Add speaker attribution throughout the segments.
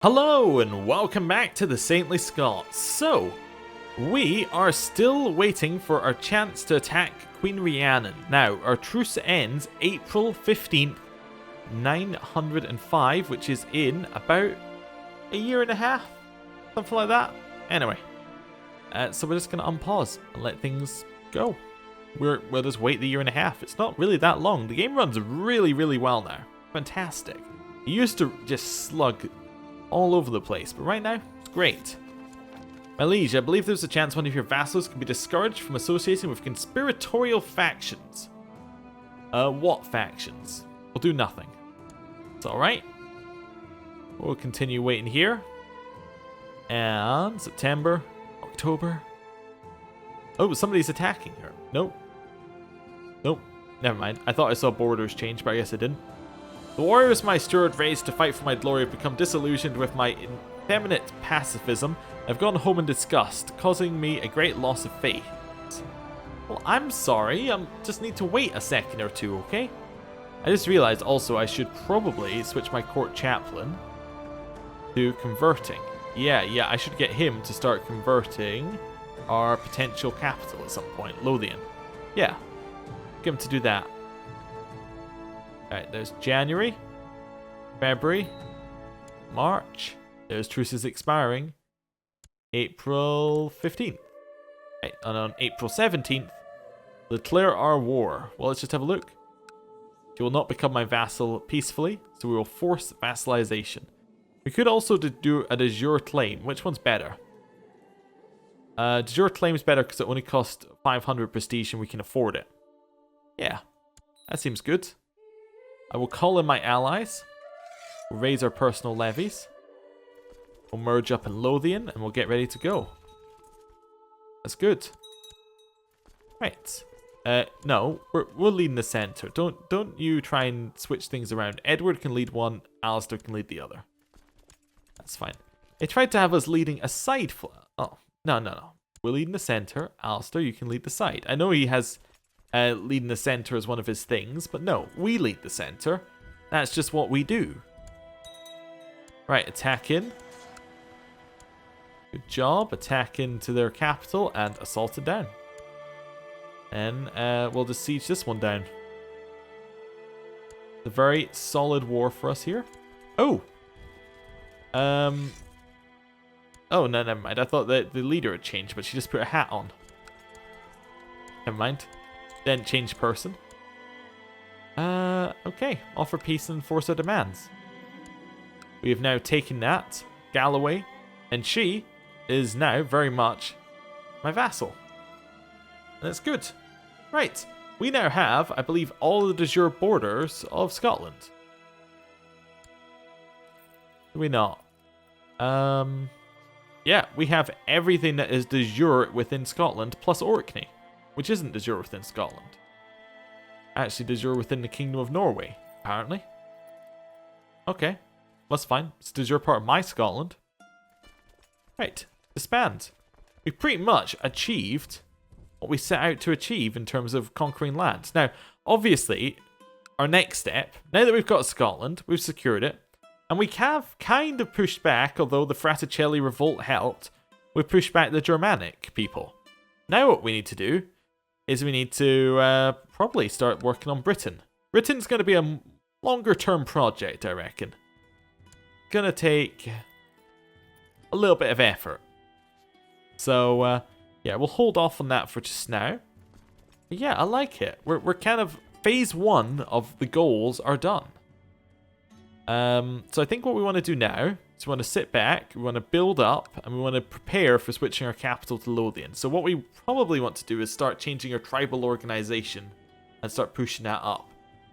Speaker 1: Hello and welcome back to the Saintly Scots. So, we are still waiting for our chance to attack Queen Rhiannon. Now, our truce ends April 15th, 905, which is in about a year and a half, something like that. Anyway, so we're just going to unpause and let things go. We'll just wait the year and a half. It's not really that long. The game runs really, really well now. Fantastic. It used to just slug all over the place, but right now, it's great. My liege, I believe there's a chance one of your vassals can be discouraged from associating with conspiratorial factions. What factions? We'll do nothing. It's alright. We'll continue waiting here. And September, October. Oh, somebody's attacking her. Nope. Nope. Never mind. I thought I saw borders change, but I guess I didn't. The warriors my steward raised to fight for my glory have become disillusioned with my effeminate pacifism and have gone home in disgust, causing me a great loss of faith. Well, I'm sorry. Just need to wait a second or two, okay? I just realized also I should probably switch my court chaplain to converting. Yeah, I should get him to start converting our potential capital at some point, Lothian. Yeah, get him to do that. Alright, there's January, February, March. There's truces expiring. April 15th. Right, and on April 17th, declare our war. Well, let's just have a look. She will not become my vassal peacefully, so we will force vassalization. We could also do a de jure claim. Which one's better? De jure claim is better because it only costs 500 prestige and we can afford it. Yeah, that seems good. I will call in my allies. We'll raise our personal levies. We'll merge up in Lothian and we'll get ready to go. That's good. Right. No, we'll lead in the center. Don't you try and switch things around. Edward can lead one, Alistair can lead the other. That's fine. They tried to have us leading a side. Oh, no. We'll lead in the center. Alistair, you can lead the side. I know he has leading the center as one of his things, but no, we lead the center. That's just what we do. Right, attack in. Good job. Attack into their capital and assault it down. And we'll just siege this one down. It's a very solid war for us here. Oh! Oh, no, never mind. I thought that the leader had changed, but she just put a hat on. Never mind. Then change person. Okay. Offer peace and enforce our demands. We have now taken that. Galloway. And she is now very much my vassal. And that's good. Right. We now have, I believe, all of the de jure borders of Scotland. Do we not? Yeah, we have everything that is de jure within Scotland, plus Orkney, which isn't de jure within Scotland. Actually de jure within the Kingdom of Norway, apparently. Okay, that's fine. It's de jure part of my Scotland. Right, disband. We pretty much achieved what we set out to achieve in terms of conquering lands. Now, obviously, our next step, now that we've got Scotland, we've secured it, and we have kind of pushed back, although the Fraticelli revolt helped, we pushed back the Germanic people. Now what we need to do is we need to probably start working on Britain. Britain's going to be a longer term project, I reckon. Going to take a little bit of effort. So, yeah, we'll hold off on that for just now. But yeah, I like it. We're kind of, phase one of the goals are done. So I think what we want to do now is we want to sit back, we want to build up, and we want to prepare for switching our capital to Lothian. So what we probably want to do is start changing our tribal organization and start pushing that up.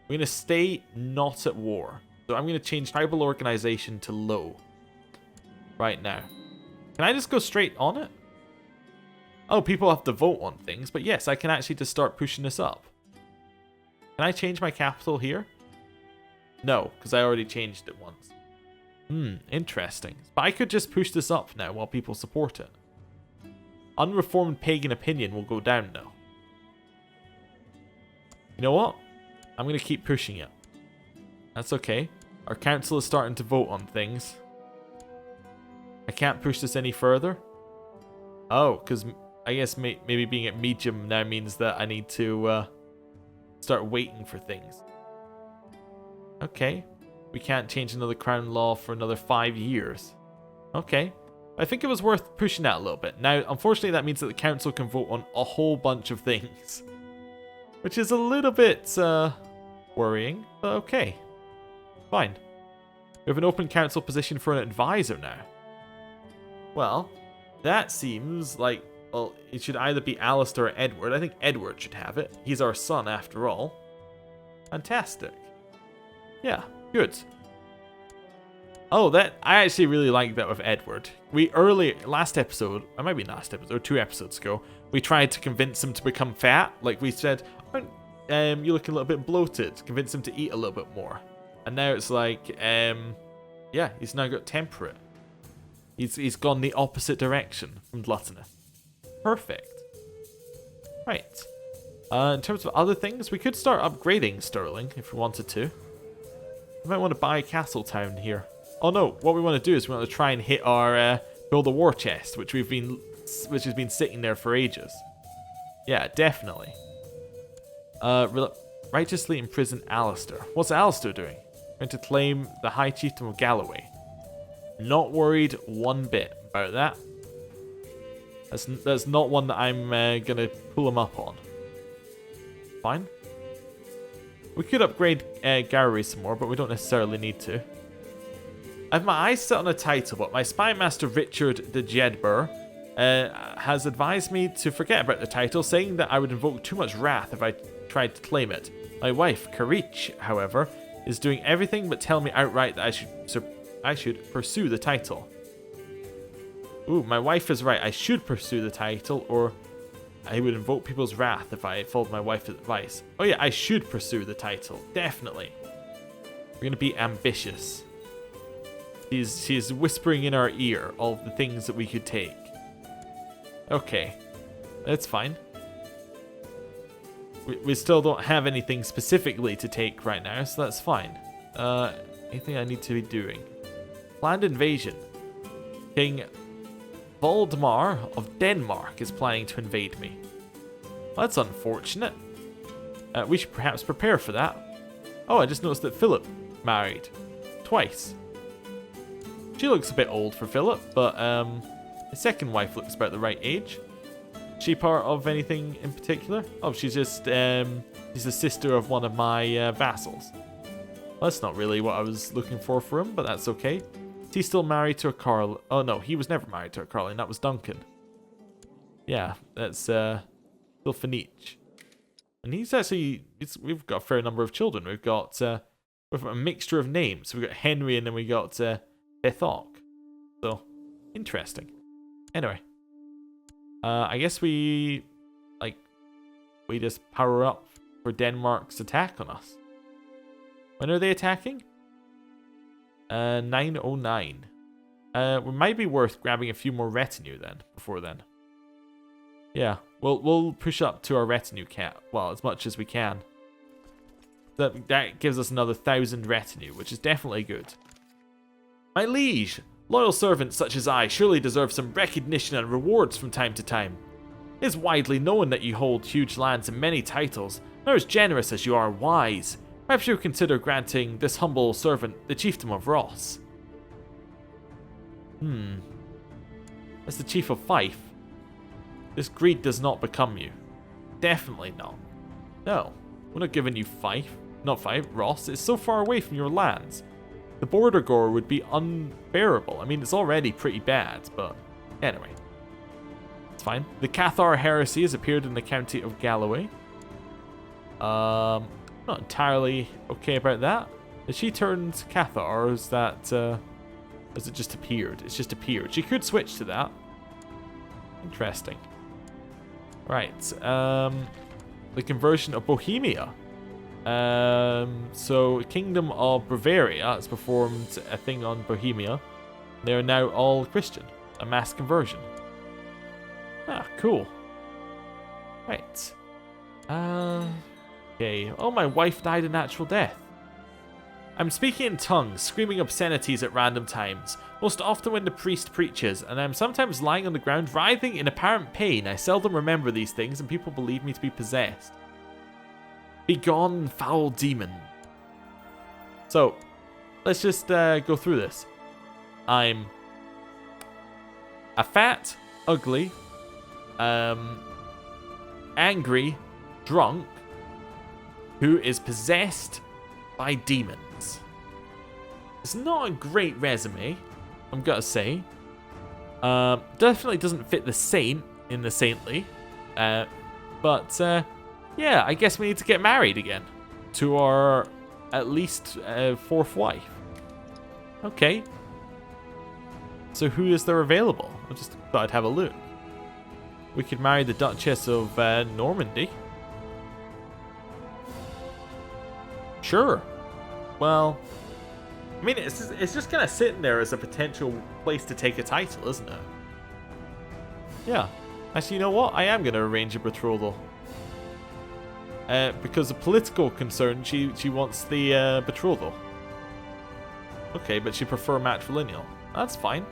Speaker 1: We're going to stay not at war. So I'm going to change tribal organization to low right now. Can I just go straight on it? Oh, people have to vote on things, but yes, I can actually just start pushing this up. Can I change my capital here? No, because I already changed it once. Interesting. But I could just push this up now while people support it. Unreformed pagan opinion will go down now. You know what? I'm going to keep pushing it. That's okay. Our council is starting to vote on things. I can't push this any further. Oh, because I guess maybe being at medium now means that I need to start waiting for things. Okay. We can't change another crown law for another 5 years. Okay. I think it was worth pushing that a little bit. Now, unfortunately, that means that the council can vote on a whole bunch of things. Which is a little bit worrying, but okay. Fine. We have an open council position for an advisor now. Well, that seems like, well, it should either be Alistair or Edward. I think Edward should have it. He's our son, after all. Fantastic. Yeah, good. Oh, I actually really like that with Edward. Last episode, or maybe last episode, or 2 episodes ago, we tried to convince him to become fat. Like we said, you look a little bit bloated. Convince him to eat a little bit more. And now it's like, yeah, he's now got temperate. He's gone the opposite direction from gluttonous. Perfect. Right. In terms of other things, we could start upgrading Stirling if we wanted to. We might want to buy Castletown here. Oh no, what we want to do is we want to try and hit our build a war chest, which has been sitting there for ages. Yeah, definitely. Righteously imprison Alistair. What's Alistair doing? Going to claim the High Chieftain of Galloway. Not worried one bit about that. That's not one that I'm gonna pull him up on. Fine. We could upgrade Gowrie some more, but we don't necessarily need to. I have my eyes set on a title, but my spy master Richard de Jedburgh has advised me to forget about the title, saying that I would invoke too much wrath if I tried to claim it. My wife, Karich, however, is doing everything but tell me outright that I should pursue the title. Ooh, my wife is right. I should pursue the title, or I would invoke people's wrath if I followed my wife's advice. Oh yeah, I should pursue the title. Definitely. We're going to be ambitious. She's whispering in our ear all of the things that we could take. Okay. That's fine. We still don't have anything specifically to take right now, so that's fine. Anything I need to be doing? Planned invasion. King Valdemar of Denmark is planning to invade me. Well, that's unfortunate. We should perhaps prepare for that. Oh, I just noticed that Philip married. Twice. She looks a bit old for Philip, but his second wife looks about the right age. She part of anything in particular? Oh, she's just she's the sister of one of my vassals. Well, that's not really what I was looking for him, but that's okay. Is he still married to a Carl? Oh no, he was never married to a Carling. That was Duncan. Yeah, that's still Finich. And he's actually, we've got a fair number of children. We've got a mixture of names. We've got Henry and then we got Bethok. So, interesting. Anyway. I guess we just power up for Denmark's attack on us. When are they attacking? 909. We might be worth grabbing a few more retinue then, before then. Yeah, we'll push up to our retinue cap, well, as much as we can. That gives us another 1,000 retinue, which is definitely good. My liege! Loyal servants such as I surely deserve some recognition and rewards from time to time. It is widely known that you hold huge lands and many titles, and are as generous as you are wise. Perhaps you would consider granting this humble servant the chiefdom of Ross. As the chief of Fife, this greed does not become you. Definitely not. No, we're not giving you Fife. Not Fife, Ross. It's so far away from your lands. The border gore would be unbearable. I mean, it's already pretty bad, but anyway. It's fine. The Cathar heresy has appeared in the county of Galloway. Not entirely okay about that. Has she turned Cathar, or is that, has it just appeared? It's just appeared. She could switch to that. Interesting. Right, the conversion of Bohemia. So Kingdom of Bavaria has performed a thing on Bohemia. They are now all Christian. A mass conversion. Ah, cool. Right. Okay. Oh, my wife died a natural death. I'm speaking in tongues, screaming obscenities at random times, most often when the priest preaches, and I'm sometimes lying on the ground writhing in apparent pain. I seldom remember these things, and people believe me to be possessed. Begone, foul demon. So, let's just go through this. I'm a fat, ugly, angry, drunk, who is possessed by demons. It's not a great resume, I'm gonna say. Definitely doesn't fit the saint in the saintly. But yeah, I guess we need to get married again to our at least fourth wife. Okay. So who is there available? I just thought I'd have a look. We could marry the Duchess of Normandy. Sure. Well, I mean, it's just kind of sitting there as a potential place to take a title, isn't it? Yeah. Actually, you know what? I am going to arrange a betrothal. Because of political concern, she wants the betrothal. Okay, but she prefer matrilineal. That's fine.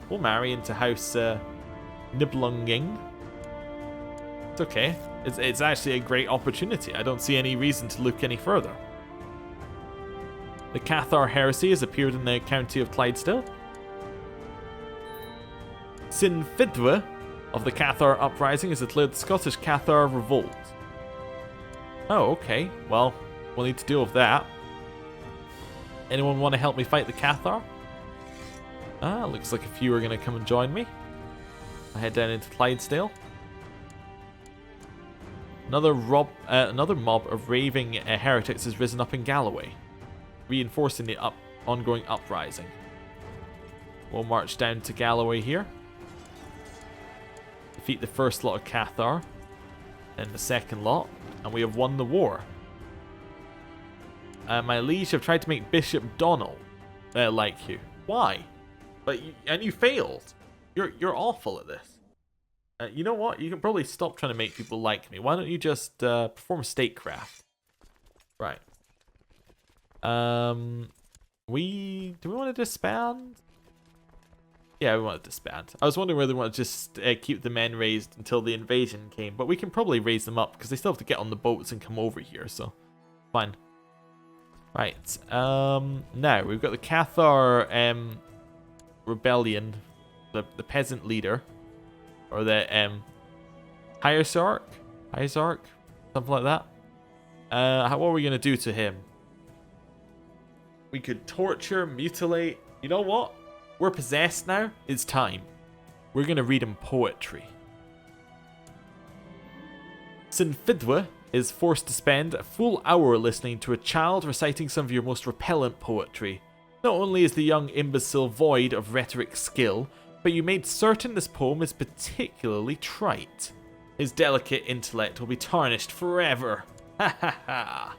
Speaker 1: We'll marry into House Nibelunging. It's okay. It's actually a great opportunity. I don't see any reason to look any further. The Cathar heresy has appeared in the county of Clydesdale. Sinfidwe of the Cathar uprising has declared the Scottish Cathar revolt. Oh, okay. Well, we'll need to deal with that. Anyone want to help me fight the Cathar? Looks like a few are going to come and join me. I'll head down into Clydesdale. Another mob of raving heretics has risen up in Galloway, reinforcing the ongoing uprising. We'll march down to Galloway here. Defeat the first lot of Cathar, then the second lot, and we have won the war. My liege have tried to make Bishop Donald like you. Why? And you failed. You're awful at this. You know what? You can probably stop trying to make people like me. Why don't you just perform statecraft? Right. Do we want to disband? Yeah, we want to disband. I was wondering whether we want to just keep the men raised until the invasion came, but we can probably raise them up because they still have to get on the boats and come over here, so fine. Right. Now we've got the Cathar rebellion, the peasant leader, or the Hyasarch, something like that. What are we gonna do to him? We could torture, mutilate. You know what? We're possessed now. It's time. We're gonna read him poetry. Sinfidwe is forced to spend a full hour listening to a child reciting some of your most repellent poetry. Not only is the young imbecile void of rhetoric skill, but you made certain this poem is particularly trite. His delicate intellect will be tarnished forever. Ha ha ha.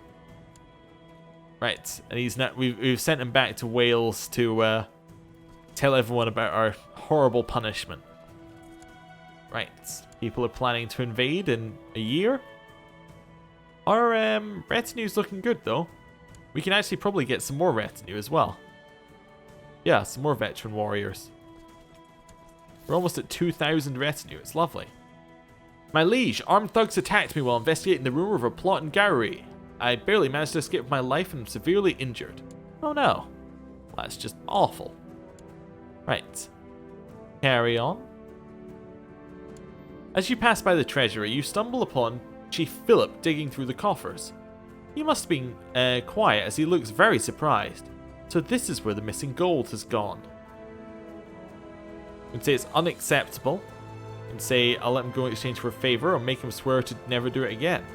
Speaker 1: Right, and he's not. We've sent him back to Wales to tell everyone about our horrible punishment. Right, people are planning to invade in a year. Our retinue's looking good though. We can actually probably get some more retinue as well. Yeah, some more veteran warriors. We're almost at 2,000 retinue. It's lovely. My liege, armed thugs attacked me while investigating the rumor of a plot in Gowrie. I barely managed to escape my life and am severely injured. Oh no. Well, that's just awful. Right. Carry on. As you pass by the treasury, you stumble upon Chief Philip digging through the coffers. He must have been quiet as he looks very surprised. So this is where the missing gold has gone. You can say it's unacceptable. You can say I'll let him go in exchange for a favor or make him swear to never do it again.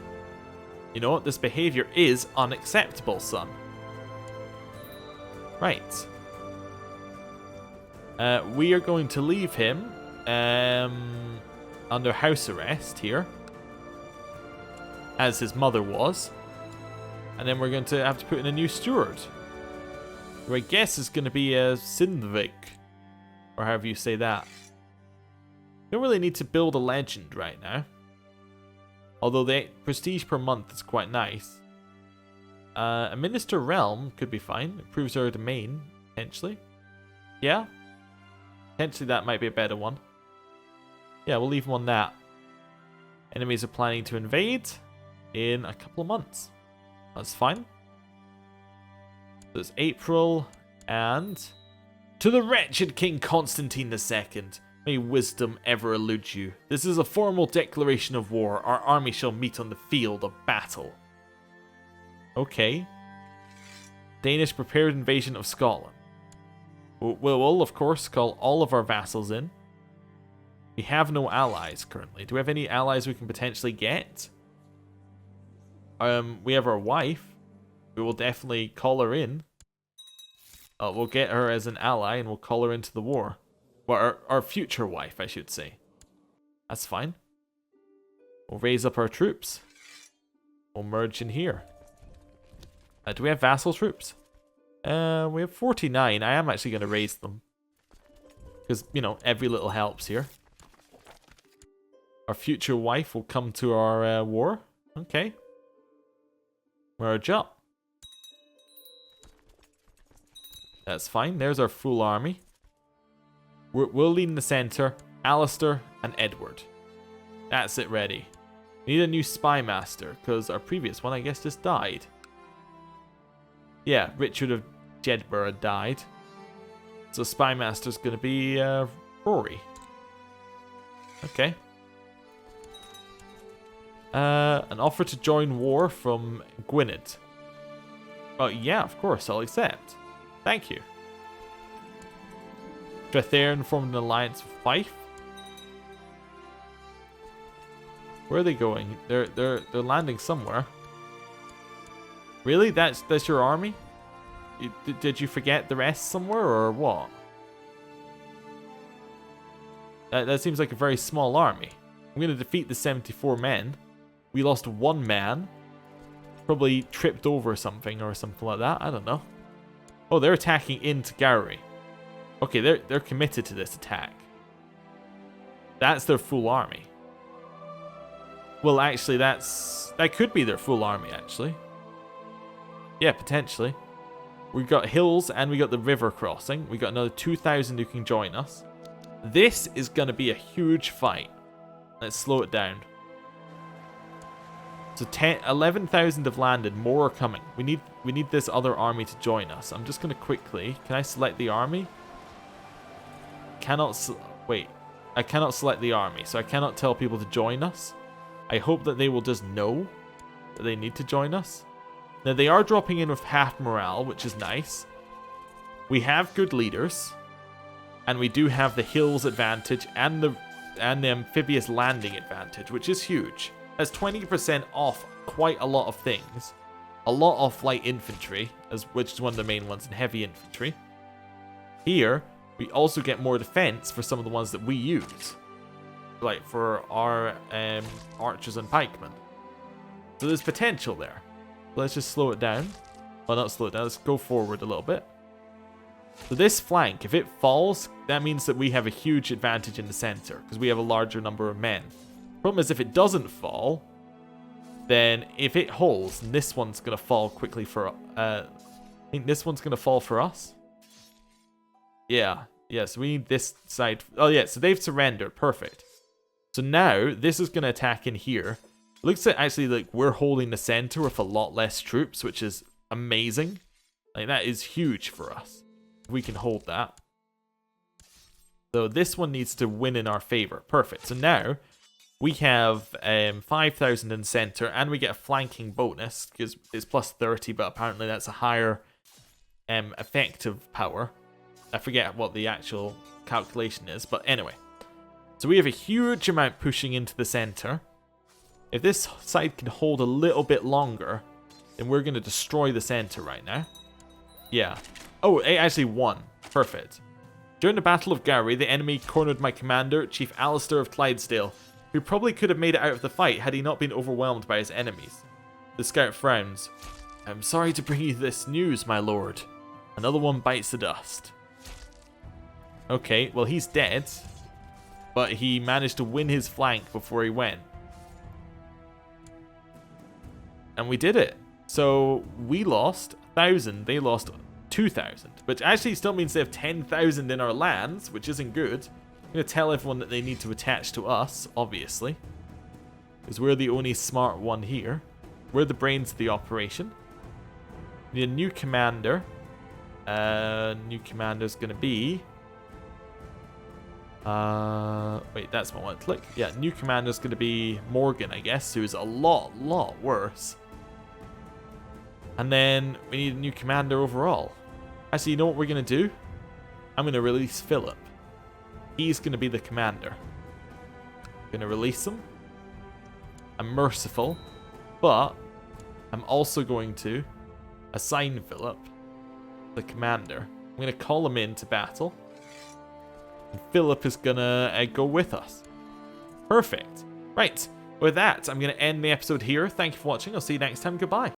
Speaker 1: You know what? This behavior is unacceptable, son. Right. We are going to leave him under house arrest here, as his mother was. And then we're going to have to put in a new steward, who I guess is going to be a Sindvik, or however you say that. Don't really need to build a legend right now. Although the prestige per month is quite nice. A Minister Realm could be fine. Improves our domain, potentially. Yeah? Potentially that might be a better one. Yeah, we'll leave him on that. Enemies are planning to invade in a couple of months. That's fine. So it's April, and... To the wretched King Constantine II, may wisdom ever elude you. This is a formal declaration of war. Our army shall meet on the field of battle. Okay. Danish prepared invasion of Scotland. We'll of course, call all of our vassals in. We have no allies currently. Do we have any allies we can potentially get? We have our wife. We will definitely call her in. We'll get her as an ally and we'll call her into the war. Well, our future wife, I should say. That's fine. We'll raise up our troops. We'll merge in here. Do we have vassal troops? We have 49. I am actually going to raise them. Because, you know, every little helps here. Our future wife will come to our war. Okay. Merge up. That's fine. There's our full army. We'll lead in the center. Alistair and Edward. That's it ready. We need a new spy master, because our previous one, I guess, just died. Yeah, Richard of Jedburgh died. So spy master's going to be Rory. Okay. An offer to join war from Gwynedd. Oh, yeah, of course, I'll accept. Thank you. Strathairn formed an alliance with Fife. Where are they going? They're landing somewhere. Really? That's your army? Did you forget the rest somewhere or what? That seems like a very small army. I'm going to defeat the 74 men. We lost one man. Probably tripped over something or something like that. I don't know. Oh, they're attacking into Gowrie. Okay, they're committed to this attack. That's their full army. Well, actually, that could be their full army, actually. Yeah, potentially. We got hills and we got the river crossing. We got another 2,000 who can join us. This is going to be a huge fight. Let's slow it down. So 11,000 have landed. More are coming. We need this other army to join us. I'm just going to quickly... Can I select the army? Wait. I cannot select the army, so I cannot tell people to join us. I hope that they will just know that they need to join us. Now, they are dropping in with half morale, which is nice. We have good leaders. And we do have the hills advantage and the amphibious landing advantage, which is huge. That's 20% off quite a lot of things. A lot of light infantry, which is one of the main ones, and heavy infantry. Here, we also get more defense for some of the ones that we use. Like for our archers and pikemen. So there's potential there. Let's just slow it down. Well, not slow it down. Let's go forward a little bit. So this flank, if it falls, that means that we have a huge advantage in the center because we have a larger number of men. Problem is, if it doesn't fall, then if it holds, then this one's going to fall quickly for... I think this one's going to fall for us. Yeah. Yeah, so we need this side... Oh, yeah, so they've surrendered. Perfect. So now, this is going to attack in here. Looks like actually like we're holding the center with a lot less troops, which is amazing. Like, that is huge for us. We can hold that. So this one needs to win in our favor. Perfect. So now we have 5,000 in center, and we get a flanking bonus because it's plus 30, but apparently that's a higher effective power. I forget what the actual calculation is, but anyway. So we have a huge amount pushing into the center. If this side can hold a little bit longer, then we're going to destroy the center right now. Yeah. Oh, it actually won. Perfect. During the Battle of Gowrie, the enemy cornered my commander, Chief Alistair of Clydesdale, who probably could have made it out of the fight had he not been overwhelmed by his enemies. The scout frowns. I'm sorry to bring you this news, my lord. Another one bites the dust. Okay, well, he's dead, but he managed to win his flank before he went. And we did it. So we lost 1,000, they lost 2,000, which actually still means they have 10,000 in our lands, which isn't good. I'm going to tell everyone that they need to attach to us, obviously, because we're the only smart one here. We're the brains of the operation. We need a new commander. New commander's going to be... wait, that's my one click. Yeah, new commander's going to be Morgan, I guess, who's a lot worse. And then we need a new commander overall. Actually, you know what we're going to do? I'm going to release Philip. He's going to be the commander. Going to release him. I'm merciful, but I'm also going to assign Philip the commander. I'm going to call him into battle. And Philip is going to go with us. Perfect. Right. With that, I'm going to end the episode here. Thank you for watching. I'll see you next time. Goodbye.